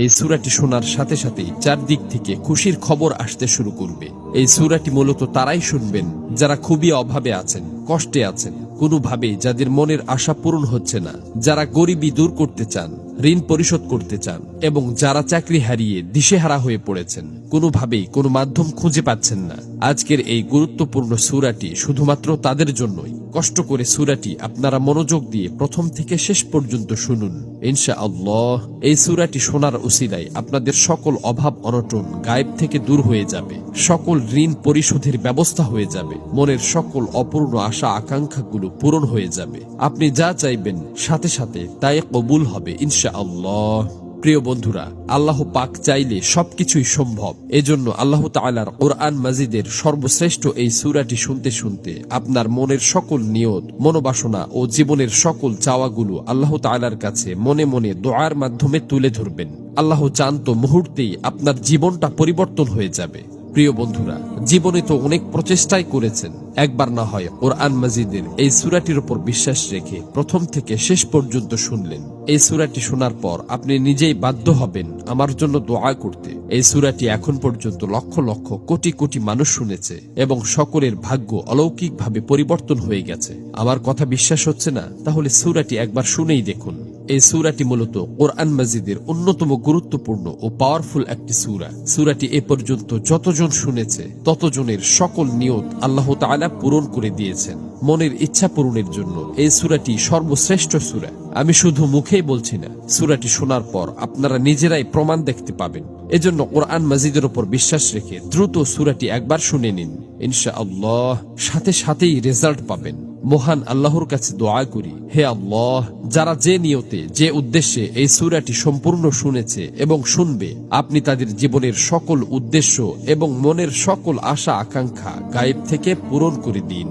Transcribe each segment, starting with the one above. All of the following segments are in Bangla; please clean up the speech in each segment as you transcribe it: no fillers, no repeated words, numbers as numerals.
এই সূরাটি শোনার সাথে সাথেই চারদিক থেকে খুশির খবর আসতে শুরু করবে। এই সূরাটি মূলত তারাই শুনবেন যারা খুবই অভাবে আছেন, কষ্টে আছেন, কোনোভাবেই যাদের মনের আশা পূরণ হচ্ছে না, যারা গরিবি দূর করতে চান, ঋণ পরিশোধ করতে চান, এবং যারা চাকরি হারিয়ে দিশেহারা হয়ে পড়েছেন, কোনোভাবেই কোনো মাধ্যম খুঁজে পাচ্ছেন না। আজকের এই গুরুত্বপূর্ণ সূরাটি শুধুমাত্র তাদের জন্যই। কষ্ট করে সূরাটি আপনারা মনোযোগ দিয়ে প্রথম থেকে শেষ পর্যন্ত শুনুন। ইনশাআল্লাহ এই সূরাটি শোনার উসিলায় আপনাদের সকল অভাব অনটন গায়েব থেকে দূর হয়ে যাবে, সকল ঋণ পরিশোধের ব্যবস্থা হয়ে যাবে, মনের সকল অপূর্ণ আশা আকাঙ্ক্ষাগুলো পূরণ হয়ে যাবে। আপনি যা চাইবেন সাথে সাথে তাই কবুল হবে ইনশাআল্লাহ। প্রিয় বন্ধুরা, আল্লাহ পাক চাইলে সবকিছুই সম্ভব। এজন্য আল্লাহ তাআলার কোরআন মাজিদের সর্বশ্রেষ্ঠ এই সূরাটি শুনতে শুনতে আপনার মনের সকল নিয়ত, মনোবাসনা ও জীবনের সকল চাওয়াগুলো আল্লাহ তাআলার কাছে মনে মনে দোয়ার মাধ্যমে তুলে ধরবেন। আল্লাহ চান তো মুহূর্তেই আপনার জীবনটা পরিবর্তন হয়ে যাবে। প্রিয় বন্ধুরা, জীবনে তো অনেক প্রচেষ্টাই করেছেন, একবার না হয় কোরআন মাজিদের এই সূরাটির উপর বিশ্বাস রেখে প্রথম থেকে শেষ পর্যন্ত শুনলেন। এই সূরাটি শোনার পর আপনি নিজেই বাধ্য হবেন আমার জন্য দোয়া করতে। এই সূরাটি এখন পর্যন্ত লক্ষ লক্ষ কোটি কোটি মানুষ শুনেছে এবং সকলের ভাগ্য অলৌকিকভাবে পরিবর্তন হয়ে গেছে। আমার কথা বিশ্বাস হচ্ছে না? তাহলে সূরাটি একবার শুনেই দেখুন। এই সূরাটি মূলত কোরআন মাজিদের অন্যতম গুরুত্বপূর্ণ ও পাওয়ারফুল একটি সূরা। সূরাটি এ পর্যন্ত যতজন শুনেছে ততজনের সকল নিয়ত আল্লাহ তাআলা পূরণ করে দিয়েছেন। মনের ইচ্ছা পূরণের জন্য এই সূরাটি সর্বশ্রেষ্ঠ সূরা। আমি শুধু মুখেই বলছি না, সূরাটি শোনার পর আপনারা নিজেরাই প্রমাণ দেখতে পাবেন। এজন্য কোরআন মাজিদের উপর বিশ্বাস রেখে দ্রুত সূরাটি একবার শুনে নিন। ইনশাআল্লাহ সাথে সাথেই রেজাল্ট পাবেন। মহান আল্লাহর কাছে দোয়া করি, হে আল্লাহ, যারা যে নিয়তে, যে উদ্দেশ্যে এই সূরাটি সম্পূর্ণ শুনেছে এবং শুনবে, আপনি তাদের জীবনের সকল উদ্দেশ্য এবং মনের সকল আশা আকাঙ্ক্ষা গায়েব থেকে পূরণ করে দিন।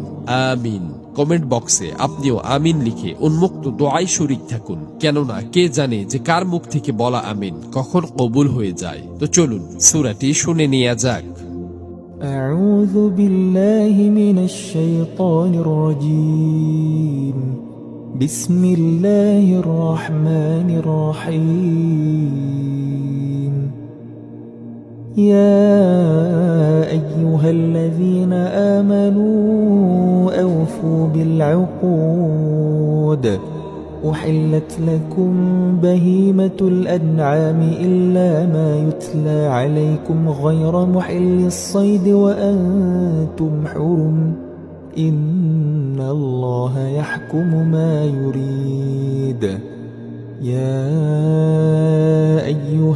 আমিন। কমেন্ট বক্সে আপনিও আমিন লিখে উন্মুক্ত দোয়ায় শরীক থাকুন, কেননা কে জানে যে কার মুখ থেকে বলা আমিন কখন কবুল হয়ে যায়। তো চলুন সূরাটি শুনে নেওয়া যাক। أعوذ بالله من الشيطان الرجيم بسم الله الرحمن الرحيم يا أيها الذين آمنوا أوفوا بالعقود أحلت لكم بهيمة الأنعام إلا ما يتلى عليكم غير محل الصيد وأنتم حرم إن الله يحكم ما يريد يا أيها